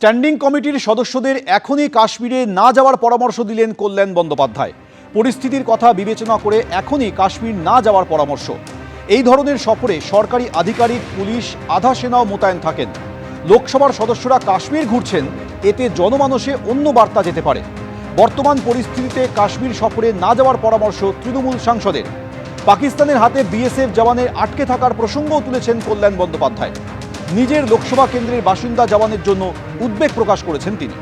Standing কমিটির সদস্যদের এখনই কাশ্মীরে না যাওয়ার পরামর্শ দিলেন কল্যাণ বন্দ্যোপাধ্যায়। পরিস্থিতির কথা বিবেচনা করে এখনই কাশ্মীর না যাওয়ার পরামর্শ। এই ধরনের সফরে সরকারি আধিকারিক, পুলিশ, আধা সেনাও মোতায়েন থাকেন। লোকসভার সদস্যরা কাশ্মীর ঘুরছেন, এতে জনমানসে অন্য বার্তা যেতে পারে। বর্তমান পরিস্থিতিতে কাশ্মীর সফরে না যাওয়ার পরামর্শ তৃণমূল সাংসদের। পাকিস্তানের হাতে বিএসএফ জওয়ানের আটকে থাকার প্রসঙ্গও তুলেছেন কল্যাণ বন্দ্যোপাধ্যায়। নিজের লোকসভা কেন্দ্রের বাসিন্দা জওয়ানের জন্য উদ্বেগ প্রকাশ করেছেন তিনি।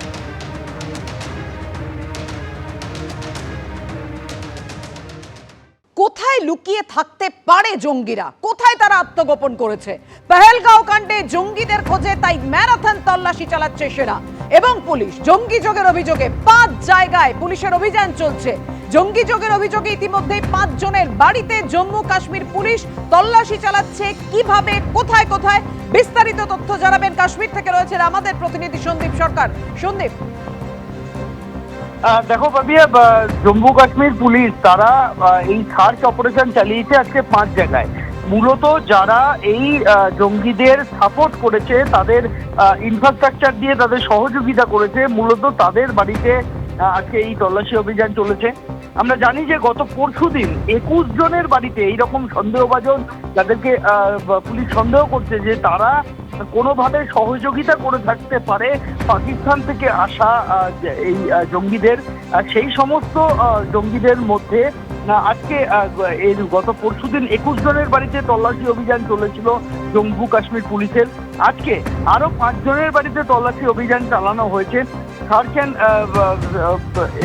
কোথায় লুকিয়ে থাকতে পারে জঙ্গিরা, কোথায় তারা আত্মগোপন করেছে? পেহেলগাঁও কাণ্ডে জঙ্গিদের খোঁজে তাই ম্যারাথন তল্লাশি চালাচ্ছে সেনা এবং পুলিশ। জঙ্গি যোগের অভিযোগে 5 জায়গায় পুলিশের অভিযান চলছে। জঙ্গি যোগের অভিযোগে ইতিমধ্যে 5 জনের বাড়িতে জম্মু কাশ্মীর পুলিশ তল্লাশি চালাচ্ছে। কিভাবে, কোথায় কোথায়, বিস্তারিত তথ্য জানাবেন কাশ্মীর থেকে রয়েছেন আমাদের প্রতিনিধি সন্দীপ সরকার। সন্দীপ, দেখো পাবিয়া, জম্মু কাশ্মীর পুলিশ তারা এই সার্চ অপারেশন চালিয়েছে আজকে 5 জায়গায়। মূলত যারা এই জঙ্গিদের সাপোর্ট করেছে, তাদের ইনফ্রাস্ট্রাকচার দিয়ে তাদের সহযোগিতা করেছে, মূলত তাদের বাড়িতে আজকে এই তল্লাশি অভিযান চলেছে। আমরা জানি যে গত পরশুদিন 21 জনের বাড়িতে এইরকম সন্দেহভাজন, যাদেরকে পুলিশ সন্দেহ করছে যে তারা কোনোভাবে সহযোগিতা করে থাকতে পারে পাকিস্তান থেকে আসা এই জঙ্গিদের, সেই সমস্ত জঙ্গিদের মধ্যে আজকে এই গত পরশুদিন 21 জনের বাড়িতে তল্লাশি অভিযান চলেছিল জম্মু কাশ্মীর পুলিশের। আজকে আরো 5 জনের বাড়িতে তল্লাশি অভিযান চালানো হয়েছে, সার্চ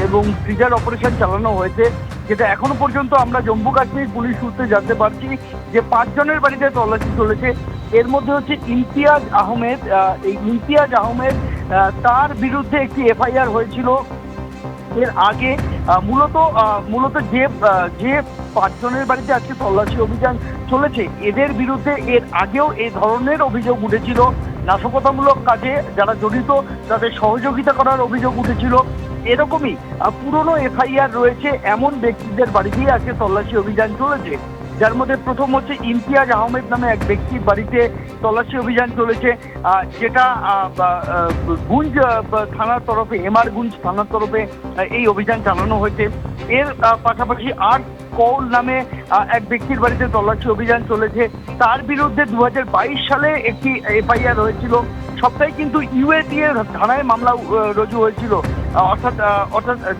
এবং সিজার অপারেশন চালানো হয়েছে, যেটা এখনো পর্যন্ত আমরা জম্মু কাশ্মীর পুলিশ সূত্রে জানতে পারছি যে 5 জনের বাড়িতে তল্লাশি চলেছে। এর মধ্যে হচ্ছে ইমতিয়াজ আহমেদ। এই ইমতিয়াজ আহমেদ, তার বিরুদ্ধে একটি এফআইআর হয়েছিল এর আগে। মূলত যে 5 জনের বাড়িতে আজকে তল্লাশি অভিযান চলেছে, এদের বিরুদ্ধে এর আগেও এই ধরনের অভিযোগ উঠেছিল। নাশকতামূলক কাজে যারা জড়িত তাদের সহযোগিতা করার অভিযোগ উঠেছিল। এরকমই পুরনো এফআইআর রয়েছে এমন ব্যক্তিদের বাড়িতেই আজকে তল্লাশি অভিযান চলেছে, যার মধ্যে প্রথম হচ্ছে ইমতিয়াজ আহমেদ নামে এক ব্যক্তির বাড়িতে তল্লাশি অভিযান চলেছে, যেটা গুঞ্জ থানার তরফে, এমআরগুঞ্জ থানার তরফে এই অভিযান চালানো হয়েছে। এর পাশাপাশি আর কৌল নামে এক ব্যক্তির বাড়িতে তল্লাশি অভিযান চলেছে। তার বিরুদ্ধে 2022 সালে একটি এফআইআর হয়েছিল। সবটাই কিন্তু ইউএটিএ থানায় মামলা রুজু হয়েছিল, অর্থাৎ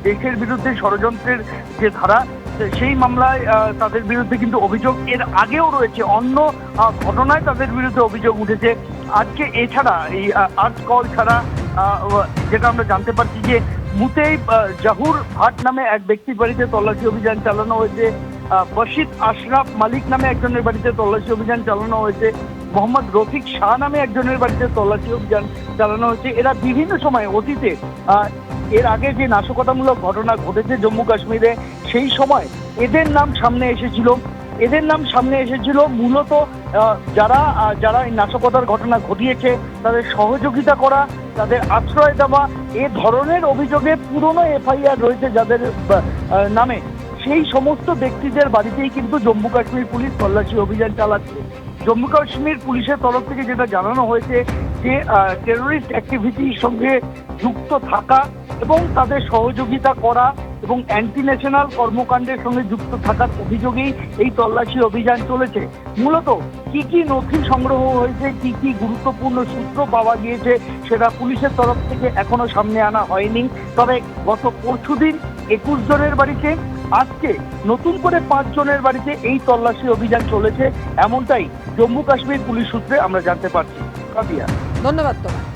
দেশের বিরুদ্ধে ষড়যন্ত্রের যে ধারা, সেই মামলায় তাদের বিরুদ্ধে কিন্তু অভিযোগ এর আগেও রয়েছে। অন্য ঘটনায় তাদের বিরুদ্ধে অভিযোগ উঠেছে। আজকে এছাড়া এই আর্ট কল ছাড়া যেটা আমরা জানতে পারছি যে মুতেই জাহুর ভাট নামে এক ব্যক্তির বাড়িতে তল্লাশি অভিযান চালানো হয়েছে। বশিদ আশরাফ মালিক নামে একজনের বাড়িতে তল্লাশি অভিযান চালানো হয়েছে। মোহাম্মদ রফিক শাহ নামে একজনের বাড়িতে তল্লাশি অভিযান চালানো হয়েছে। এরা বিভিন্ন সময় অতীতে এর আগে যে নাশকতামূলক ঘটনা ঘটেছে জম্মু কাশ্মীরে, সেই সময় এদের নাম সামনে এসেছিল। মূলত যারা এই নাশকতার ঘটনা ঘটিয়েছে তাদের সহযোগিতা করা, তাদের আশ্রয় দেওয়া, এ ধরনের অভিযোগে পুরনো এফআইআর রয়েছে যাদের নামে, সেই সমস্ত ব্যক্তিদের বাড়িতেই কিন্তু জম্মু কাশ্মীর পুলিশ তল্লাশি অভিযান চালাচ্ছে। জম্মু কাশ্মীর পুলিশের তরফ থেকে যেটা জানানো হয়েছে যে টেরোরিস্ট অ্যাক্টিভিটির সঙ্গে যুক্ত থাকা এবং তাদের সহযোগিতা করা এবং অ্যান্টি ন্যাশনাল কর্মকাণ্ডের সঙ্গে যুক্ত থাকার অভিযোগেই এই তল্লাশি অভিযান চলেছে। মূলত কি কি নথি সংগ্রহ হয়েছে, কি কি গুরুত্বপূর্ণ সূত্র পাওয়া গিয়েছে, সেটা পুলিশের তরফ থেকে এখনো সামনে আনা হয়নি। তবে গত পরশুদিন 21 জনের বাড়িতে, আজকে নতুন করে 5 জনের বাড়িতে এই তল্লাশি অভিযান চলেছে, এমনটাই জম্মু কাশ্মীর পুলিশ সূত্রে আমরা জানতে পারছি। কাবিয়া, ধন্যবাদ তোমায়।